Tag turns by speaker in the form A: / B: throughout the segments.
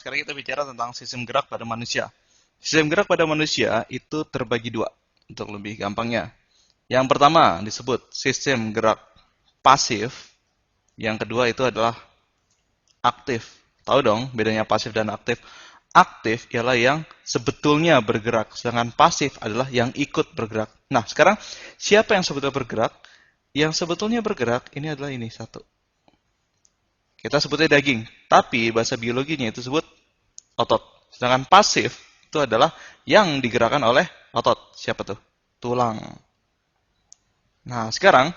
A: Sekarang kita bicara tentang sistem gerak pada manusia. Sistem gerak pada manusia itu terbagi dua, untuk lebih gampangnya. Yang pertama disebut sistem gerak pasif, yang kedua itu adalah aktif. Tahu dong bedanya pasif dan aktif? Aktif ialah yang sebetulnya bergerak, sedangkan pasif adalah yang ikut bergerak. Nah, sekarang siapa yang sebetulnya bergerak? Yang sebetulnya bergerak ini adalah ini satu. Kita sebutnya daging, tapi bahasa biologinya itu sebut otot. Sedangkan pasif itu adalah yang digerakkan oleh otot. Siapa tuh? Tulang. Nah, sekarang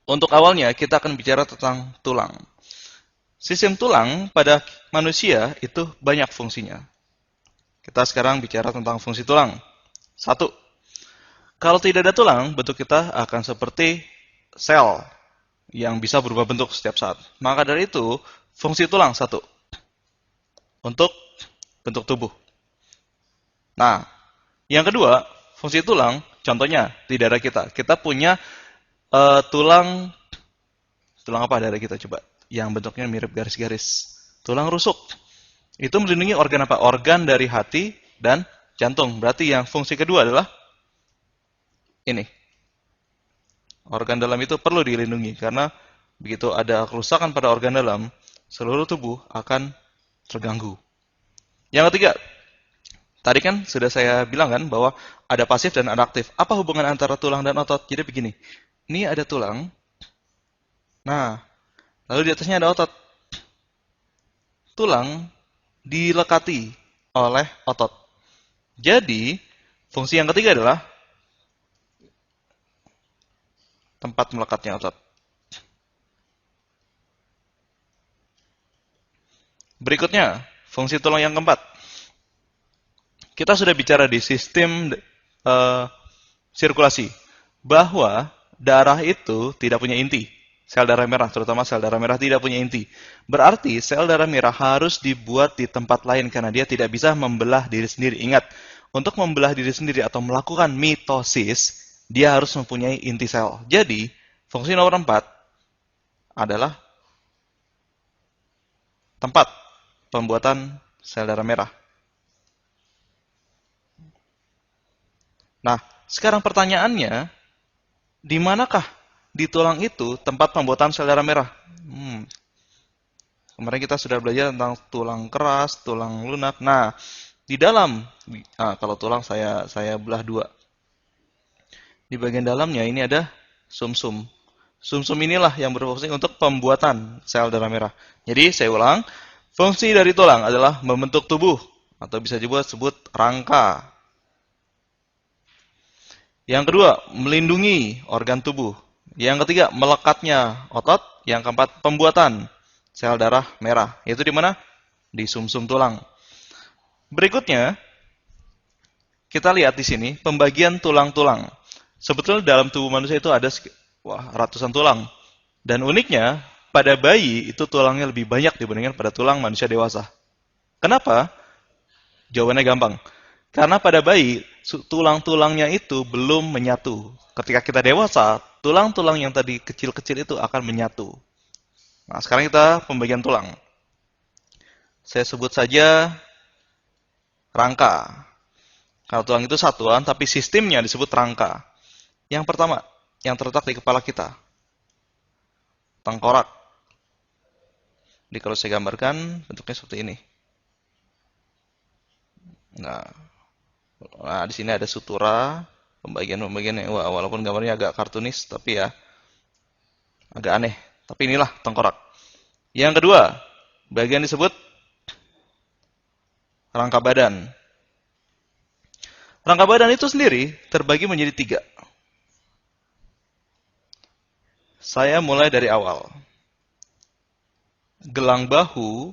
A: untuk awalnya kita akan bicara tentang tulang. Sistem tulang pada manusia itu banyak fungsinya. Kita sekarang bicara tentang fungsi tulang. Satu, kalau tidak ada tulang, bentuk kita akan seperti sel yang bisa berubah bentuk setiap saat. Maka dari itu, fungsi tulang satu, untuk bentuk tubuh. Nah, yang kedua, fungsi tulang, contohnya di dada kita. Kita punya tulang, tulang apa dada kita coba? Yang bentuknya mirip garis-garis. Tulang rusuk. Itu melindungi organ apa? Organ dari hati dan jantung. Berarti yang fungsi kedua adalah ini. Organ dalam itu perlu dilindungi karena begitu ada kerusakan pada organ dalam, seluruh tubuh akan terganggu. Yang ketiga, tadi kan sudah saya bilang kan bahwa ada pasif dan ada aktif. Apa hubungan antara tulang dan otot? Jadi begini, ini ada tulang, nah lalu di atasnya ada otot. Tulang dilekati oleh otot. Jadi, fungsi yang ketiga adalah tempat melekatnya otot. Berikutnya, fungsi tulang yang keempat. Kita sudah bicara di sistem sirkulasi bahwa darah itu tidak punya inti. Sel darah merah, terutama sel darah merah tidak punya inti. Berarti sel darah merah harus dibuat di tempat lain karena dia tidak bisa membelah diri sendiri. Ingat, untuk membelah diri sendiri atau melakukan mitosis, dia harus mempunyai inti sel. Jadi, fungsi nomor 4 adalah tempat pembuatan sel darah merah. Nah, sekarang pertanyaannya, di manakah di tulang itu tempat pembuatan sel darah merah? Kemarin kita sudah belajar tentang tulang keras, tulang lunak. Nah, di dalam, kalau tulang saya belah dua. Di bagian dalamnya ini ada sumsum. Sumsum inilah yang berfungsi untuk pembuatan sel darah merah. Jadi saya ulang, fungsi dari tulang adalah membentuk tubuh atau bisa juga disebut rangka. Yang kedua, melindungi organ tubuh. Yang ketiga, melekatnya otot. Yang keempat, pembuatan sel darah merah. Yaitu di mana? Di sumsum tulang. Berikutnya, kita lihat di sini pembagian tulang-tulang. Sebetulnya dalam tubuh manusia itu ada ratusan tulang. Dan uniknya, pada bayi itu tulangnya lebih banyak dibandingkan pada tulang manusia dewasa. Kenapa? Jawabannya gampang. Karena pada bayi, tulang-tulangnya itu belum menyatu. Ketika kita dewasa, tulang-tulang yang tadi kecil-kecil itu akan menyatu. Nah, sekarang kita pembagian tulang. Saya sebut saja rangka. Kalau tulang itu satuan, tapi sistemnya disebut rangka. Yang pertama, yang terletak di kepala kita. Tengkorak. Jadi kalau saya gambarkan, bentuknya seperti ini. Nah, di sini ada sutura, pembagian-pembagian yang walaupun gambarnya agak kartunis, tapi ya agak aneh. Tapi inilah tengkorak. Yang kedua, bagian disebut rangka badan. Rangka badan itu sendiri terbagi menjadi 3. Saya mulai dari awal. Gelang bahu,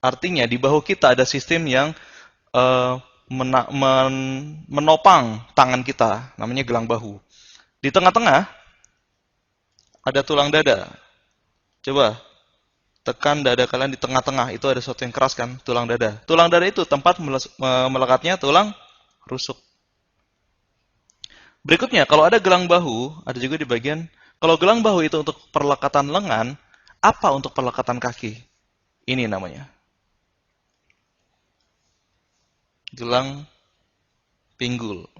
A: artinya di bahu kita ada sistem yang menopang tangan kita, namanya gelang bahu. Di tengah-tengah ada tulang dada. Coba tekan dada kalian di tengah-tengah, itu ada sesuatu yang keras kan, tulang dada. Tulang dada itu tempat melekatnya tulang rusuk. Berikutnya, kalau ada gelang bahu, ada juga di bagian, kalau gelang bahu itu untuk perlekatan lengan, apa untuk perlekatan kaki? Ini namanya. gelang pinggul.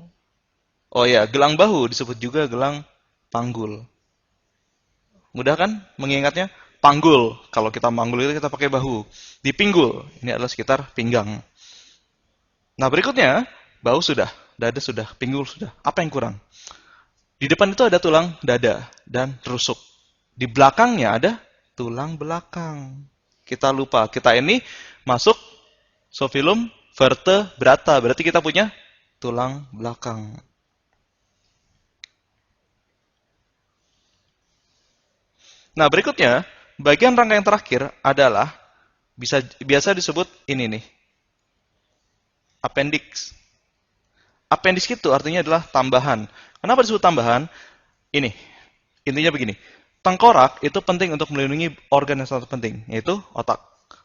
A: Oh ya, gelang bahu disebut juga gelang panggul. Mudah kan mengingatnya? Panggul. Kalau kita manggul itu kita pakai bahu. Di pinggul, ini adalah sekitar pinggang. Nah, berikutnya, bahu sudah, dada sudah, pinggul sudah. Apa yang kurang? Di depan itu ada tulang dada dan rusuk. Di belakangnya ada tulang belakang. Kita lupa, kita ini masuk sofilum vertebrata. Berarti kita punya tulang belakang. Nah, berikutnya, bagian rangka yang terakhir adalah biasa disebut ini nih, appendix. Appendix itu artinya adalah tambahan. Kenapa disebut tambahan? Ini, intinya begini. Tengkorak itu penting untuk melindungi organ yang sangat penting, yaitu otak.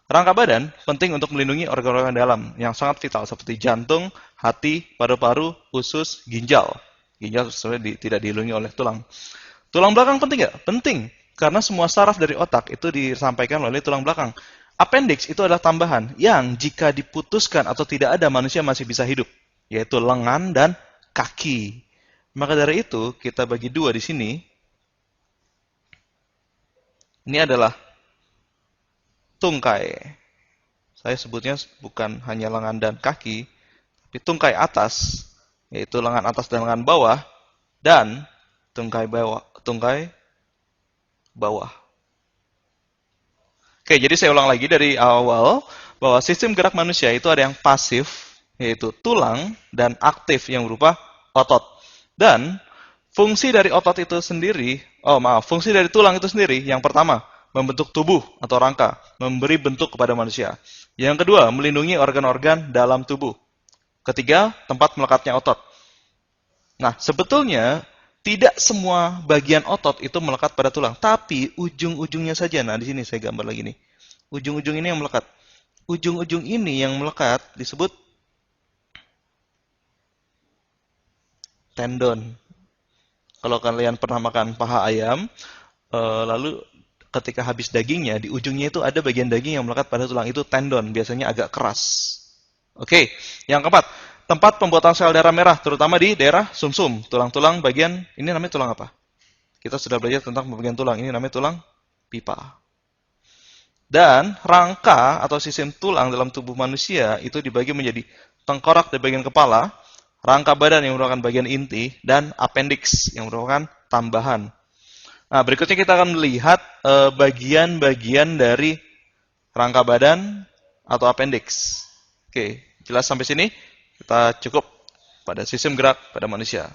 A: Rangka badan penting untuk melindungi organ-organ dalam yang sangat vital seperti jantung, hati, paru-paru, usus, ginjal. Ginjal sebenarnya tidak dilindungi oleh tulang. Tulang belakang penting nggak? Penting. Karena semua saraf dari otak itu disampaikan oleh tulang belakang. Appendix itu adalah tambahan yang jika diputuskan atau tidak ada manusia masih bisa hidup. Yaitu lengan dan kaki. Maka dari itu kita bagi dua di sini. Ini adalah tungkai. Saya sebutnya bukan hanya lengan dan kaki, tapi tungkai atas, yaitu lengan atas dan lengan bawah, dan tungkai bawah. Oke, jadi saya ulang lagi dari awal, bahwa sistem gerak manusia itu ada yang pasif, yaitu tulang, dan aktif yang berupa otot. Dan fungsi dari otot itu sendiri, fungsi dari tulang itu sendiri, yang pertama, membentuk tubuh atau rangka, memberi bentuk kepada manusia. Yang kedua, melindungi organ-organ dalam tubuh. Ketiga, tempat melekatnya otot. Nah, sebetulnya tidak semua bagian otot itu melekat pada tulang, tapi ujung-ujungnya saja. Nah, di sini saya gambar lagi nih. Ujung-ujung ini yang melekat. Ujung-ujung ini yang melekat disebut tendon. Kalau kalian pernah makan paha ayam, lalu ketika habis dagingnya, di ujungnya itu ada bagian daging yang melekat pada tulang. Itu tendon, biasanya agak keras. Oke, yang keempat, tempat pembuatan sel darah merah, terutama di daerah sumsum, tulang-tulang bagian, ini namanya tulang apa? Kita sudah belajar tentang bagian tulang, ini namanya tulang pipa. Dan rangka atau sistem tulang dalam tubuh manusia itu dibagi menjadi tengkorak di bagian kepala, rangka badan yang merupakan bagian inti, dan appendix yang merupakan tambahan. Nah, berikutnya kita akan melihat bagian-bagian dari rangka badan atau appendix. Oke, jelas sampai sini? Kita cukup pada sistem gerak pada manusia.